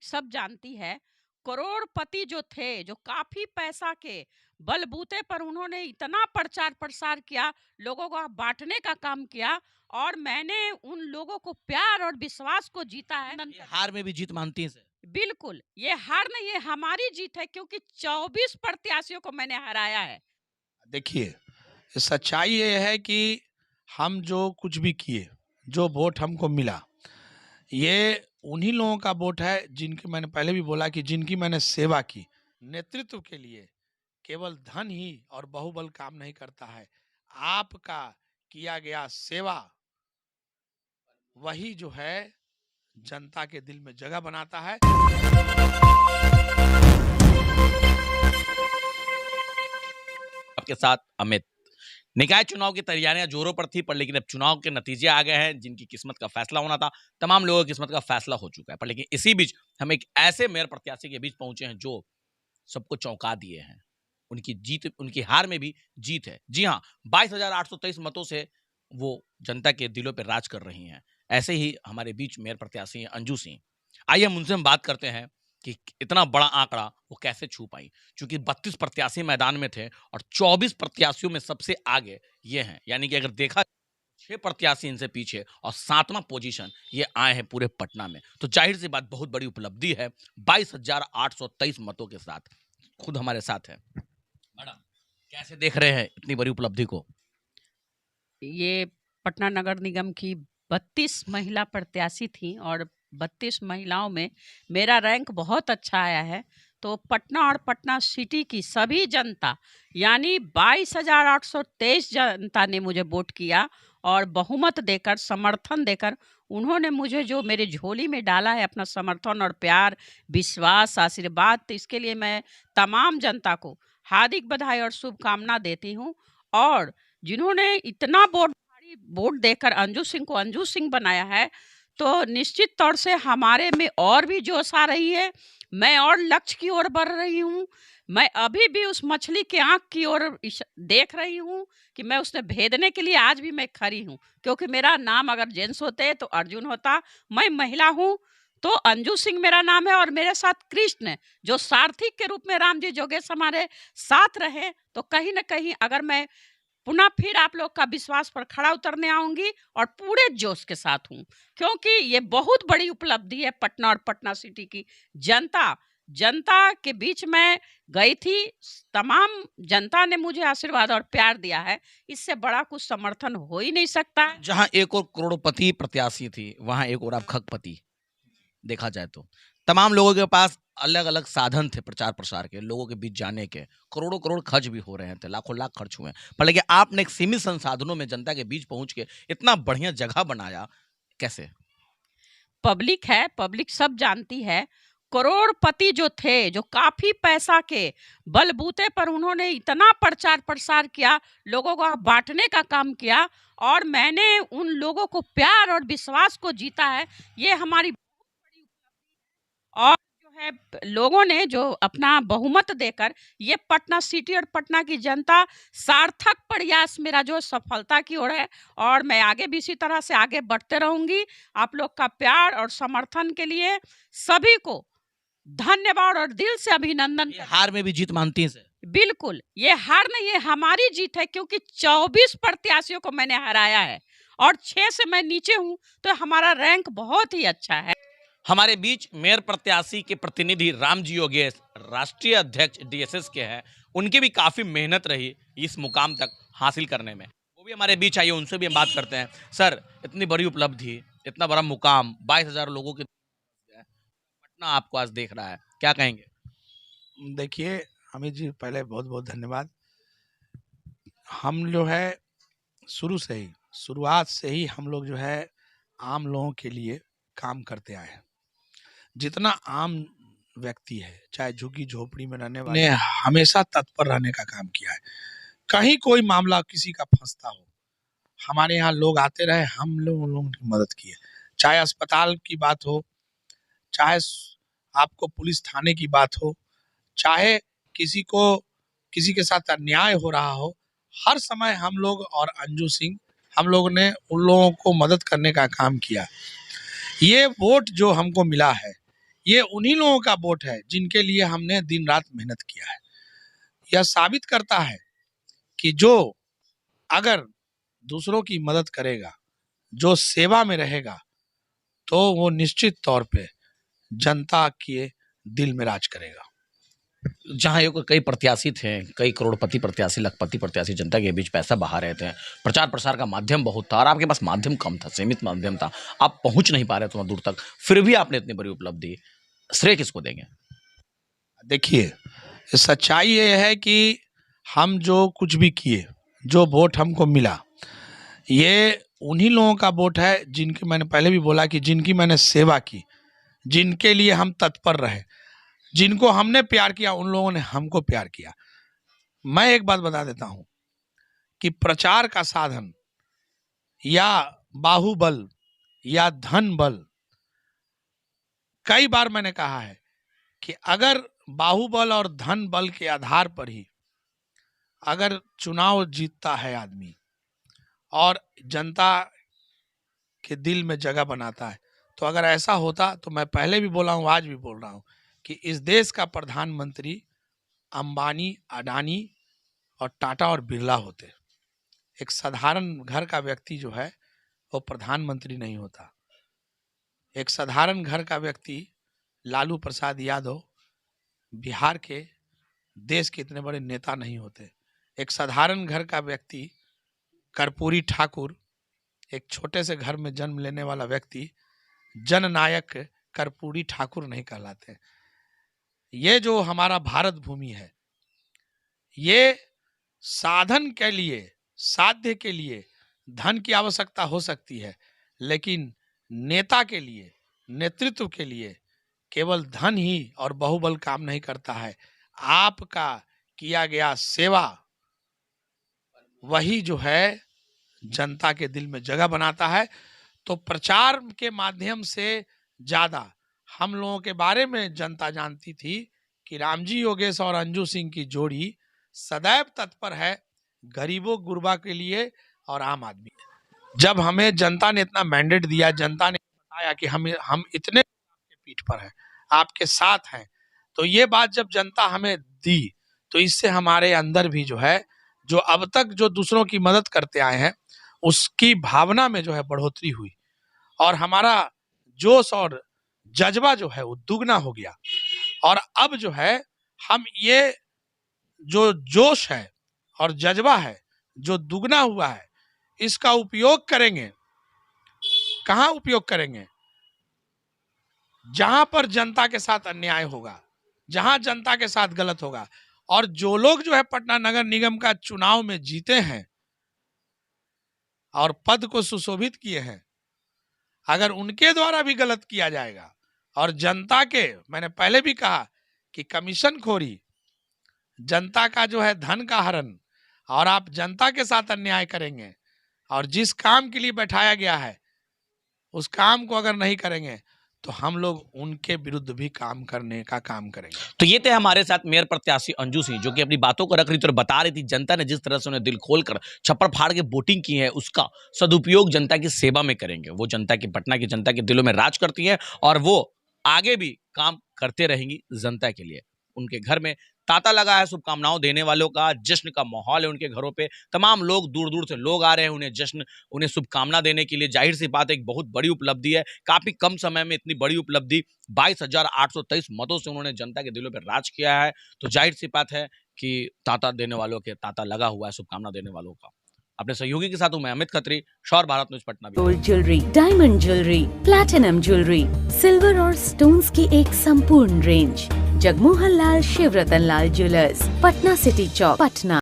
सब जानती है। करोड़पति जो थे, जो काफी पैसा के बलबूते पर उन्होंने इतना प्रचार प्रसार किया, लोगों को बांटने का काम किया, और मैंने उन लोगों को प्यार और विश्वास को जीता है। ये हार में भी जीत मानती हैं सर? बिल्कुल, ये हार नहीं, ये हमारी जीत है, क्योंकि 24 प्रत्याशियों को मैंने हराया है। देखिए, सच्चाई ये है कि हम जो कुछ भी किए, जो वोट हमको मिला, ये उन्हीं लोगों का वोट है जिनकी, मैंने पहले भी बोला कि जिनकी मैंने सेवा की। नेतृत्व के लिए केवल धन ही और बाहुबल काम नहीं करता है। आपका किया गया सेवा वही जो है जनता के दिल में जगह बनाता है। आपके साथ अमित। निकाय चुनाव की तैयारियां जोरों पर थी, पर लेकिन अब चुनाव के नतीजे आ गए हैं। जिनकी किस्मत का फैसला होना था, तमाम लोगों की किस्मत का फैसला हो चुका है। पर लेकिन इसी बीच हम एक ऐसे मेयर प्रत्याशी के बीच पहुंचे हैं जो सबको चौंका दिए हैं। उनकी जीत, उनकी हार में भी जीत है। जी हाँ, 22,823 मतों से वो जनता के दिलों पर राज कर रही हैं। ऐसे ही हमारे बीच मेयर प्रत्याशी हैं अंजू सिंह। आइए हम उनसे बात करते हैं कि इतना बड़ा आंकड़ा वो कैसे छू पाई। क्योंकि 32 प्रत्याशी मैदान में थे और 24 प्रत्याशियों में सबसे आगे ये हैं। यानी कि अगर देखा 6 प्रत्याशी इनसे पीछे और 7वां पोजीशन ये आए हैं पूरे पटना में, तो जाहिर सी बात बहुत बड़ी उपलब्धि है 22,823 मतों के साथ। खुद हमारे साथ है मैडम, कैसे देख रहे हैं इतनी बड़ी उपलब्धि को? ये पटना नगर निगम की 32 महिला प्रत्याशी थी, और 32 महिलाओं में मेरा रैंक बहुत अच्छा आया है। तो पटना और पटना सिटी की सभी जनता, यानी 22,823 जनता ने मुझे वोट किया, और बहुमत देकर, समर्थन देकर उन्होंने मुझे जो मेरे झोली में डाला है अपना समर्थन और प्यार, विश्वास, आशीर्वाद, तो इसके लिए मैं तमाम जनता को हार्दिक बधाई और शुभकामना देती हूँ। और जिन्होंने इतना वोट देकर अंजू सिंह को अंजू सिंह बनाया है, तो निश्चित तौर से हमारे में और भी जोश आ रही है। मैं और लक्ष्य की ओर बढ़ रही हूँ। मैं अभी भी उस मछली के आंख की ओर देख रही हूँ कि मैं उसे भेदने के लिए आज भी मैं खड़ी हूँ। क्योंकि मेरा नाम अगर जेंट्स होते तो अर्जुन होता, मैं महिला हूँ तो अंजू सिंह मेरा नाम है, और मेरे साथ कृष्ण जो सारथी के रूप में राम जी जोगेश हमारे साथ रहे, तो कहीं ना कहीं अगर मैं पुनः फिर आप लोग का विश्वास पर खड़ा उतरने आऊंगी और पूरे जोश के साथ हूं, क्योंकि ये बहुत बड़ी उपलब्धि है पटना और पटना सिटी की जनता के बीच में गई थी। तमाम जनता ने मुझे आशीर्वाद और प्यार दिया है, इससे बड़ा कुछ समर्थन हो ही नहीं सकता है। जहां एक और करोड़पति प्रत्याशी थी, वहां एक और आप खगपति। देखा जाए तो तमाम लोगों के पास अलग अलग साधन थे प्रचार प्रसार के, लोगों के बीच जाने के। करोड़ों करोड़ खर्च भी हो रहे थे, लाखों लाख खर्च हुए, पर लेकिन आपने एक सीमित संसाधनों में जनता के बीच पहुंच के इतना बढ़िया जगह बनाया, कैसे? पब्लिक है, पब्लिक सब जानती है। करोड़पति जो थे, जो काफी पैसा के बलबूते पर उन्होंने इतना प्रचार प्रसार किया, लोगों को बांटने का काम किया, और मैंने उन लोगों को प्यार और विश्वास को जीता है। ये हमारी बहुत बड़ी उपलब्धि है। और जो है, लोगों ने जो अपना बहुमत देकर, ये पटना सिटी और पटना की जनता सार्थक प्रयास मेरा जो सफलता की ओर है, और मैं आगे भी इसी तरह से आगे बढ़ते रहूंगी। आप लोग का प्यार और समर्थन के लिए सभी को धन्यवाद और दिल से अभिनंदन। ये हार में भी जीत मानती हैं सर? बिल्कुल, ये हार नहीं, ये हमारी जीत है, क्योंकि 24 प्रत्याशियों को मैंने हराया है, और 6 से मैं नीचे हूं, तो हमारा रैंक बहुत ही अच्छा है। हमारे बीच मेयर प्रत्याशी के प्रतिनिधि रामजी योगेश, राष्ट्रीय अध्यक्ष डीएसएस के हैं। उनकी भी काफी मेहनत रही इस मुकाम तक हासिल करने में, वो भी हमारे बीच आइए, उनसे भी हम बात करते हैं। सर, इतनी बड़ी उपलब्धि, इतना बड़ा मुकाम, 22,000 लोगों के पटना आपको आज देख रहा है, क्या कहेंगे? देखिए अमित जी, पहले बहुत बहुत धन्यवाद। हम जो है शुरुआत से ही हम लोग जो है आम लोगों के लिए काम करते आए हैं। जितना आम व्यक्ति है, चाहे झुग्गी झोपड़ी में रहने वाले, ने हमेशा तत्पर रहने का काम किया है। कहीं कोई मामला किसी का फंसता हो, हमारे यहाँ लोग आते रहे, हम लोग उन लोगों की मदद की है। चाहे अस्पताल की बात हो, चाहे आपको पुलिस थाने की बात हो, चाहे किसी के साथ अन्याय हो रहा हो, हर समय हम लोग और अंजू सिंह, हम लोग ने उन लोगों को मदद करने का काम किया। ये वोट जो हमको मिला है, ये उन्हीं लोगों का वोट है जिनके लिए हमने दिन रात मेहनत किया है। यह साबित करता है कि जो अगर दूसरों की मदद करेगा, जो सेवा में रहेगा, तो वो निश्चित तौर पे जनता के दिल में राज करेगा। जहां ये कई प्रत्याशी थे, कई करोड़पति प्रत्याशी, लखपति प्रत्याशी जनता के बीच पैसा बहा रहे थे, प्रचार प्रसार का माध्यम बहुत था और आपके पास माध्यम कम था, सीमित माध्यम था, आप पहुंच नहीं पा रहे थे दूर तक, फिर भी आपने इतनी बड़ी उपलब्धि, श्रेय किसको देंगे? देखिए, सच्चाई ये है कि हम जो कुछ भी किए, जो वोट हमको मिला, ये उन्हीं लोगों का वोट है जिनकी, मैंने पहले भी बोला कि जिनकी मैंने सेवा की, जिनके लिए हम तत्पर रहे, जिनको हमने प्यार किया, उन लोगों ने हमको प्यार किया। मैं एक बात बता देता हूं कि प्रचार का साधन या बाहुबल या धन बल, कई बार मैंने कहा है कि अगर बाहुबल और धन बल के आधार पर ही अगर चुनाव जीतता है आदमी और जनता के दिल में जगह बनाता है, तो अगर ऐसा होता तो मैं पहले भी बोला हूं, आज भी बोल रहा हूं कि इस देश का प्रधानमंत्री अंबानी, अडानी और टाटा और बिरला होते। एक साधारण घर का व्यक्ति जो है वो प्रधानमंत्री नहीं होता। एक साधारण घर का व्यक्ति लालू प्रसाद यादव बिहार के, देश के इतने बड़े नेता नहीं होते। एक साधारण घर का व्यक्ति कर्पूरी ठाकुर, एक छोटे से घर में जन्म लेने वाला व्यक्ति जननायक कर्पूरी ठाकुर नहीं कहलाते। ये जो हमारा भारत भूमि है, ये साधन के लिए, साध्य के लिए धन की आवश्यकता हो सकती है, लेकिन नेता के लिए, नेतृत्व के लिए केवल धन ही और बाहुबल काम नहीं करता है। आपका किया गया सेवा वही जो है जनता के दिल में जगह बनाता है। तो प्रचार के माध्यम से ज्यादा हम लोगों के बारे में जनता जानती थी कि रामजी योगेश और अंजू सिंह की जोड़ी सदैव तत्पर है गरीबों गुरबा के लिए और आम आदमी। जब हमें जनता ने इतना मैंडेट दिया, जनता ने बताया कि हम इतने आपके पीठ पर हैं, आपके साथ हैं, तो ये बात जब जनता हमें दी तो इससे हमारे अंदर भी जो है, जो अब तक जो दूसरों की मदद करते आए हैं, उसकी भावना में जो है बढ़ोतरी हुई और हमारा जोश और जज्बा जो है वो दुगना हो गया। और अब जो है हम ये जो जोश है और जज्बा है जो दुगना हुआ है, इसका उपयोग करेंगे। कहाँ उपयोग करेंगे? जहां पर जनता के साथ अन्याय होगा, जहां जनता के साथ गलत होगा। और जो लोग जो है पटना नगर निगम का चुनाव में जीते हैं और पद को सुशोभित किए हैं, अगर उनके द्वारा भी गलत किया जाएगा और जनता के, मैंने पहले भी कहा कि कमीशन खोरी, जनता का जो है धन का हरण, और आप जनता के साथ अन्याय करेंगे और जिस काम के लिए बैठाया गया है उस काम को अगर नहीं करेंगे तो हम लोग उनके विरुद्ध भी काम करने का काम करेंगे। तो ये थे हमारे साथ मेयर प्रत्याशी अंजू सिंह, जो कि अपनी बातों को रख रही थी और बता रही थी जनता ने जिस तरह से उन्हें दिल खोलकर छप्पर फाड़ के वोटिंग की है, उसका सदुपयोग जनता की सेवा में करेंगे। वो जनता की, पटना की जनता के दिलों में राज करती हैं और वो आगे भी काम करते रहेंगी जनता के लिए। उनके घर में तांता लगा है शुभकामनाओं देने वालों का, जश्न का माहौल है उनके घरों पे, तमाम लोग, दूर दूर से लोग आ रहे हैं उन्हें जश्न, उन्हें शुभकामना देने के लिए। जाहिर सी बात है, एक बहुत बड़ी उपलब्धि है, काफी कम समय में इतनी बड़ी उपलब्धि, 22,823 मतों से उन्होंने जनता के दिलों पर राज किया है। तो जाहिर सी बात है कि तांता देने वालों के तांता लगा हुआ है शुभकामना देने वालों का। अपने सहयोगी के साथ हूं मैं अमित खत्री, शौर Bharat news Patna. Gold jewellery, diamond jewellery, platinum jewellery, silver और स्टोन्स की एक संपूर्ण range. Jagmohan Lal Shivratan Lal jewellers, Patna city चौक, पटना।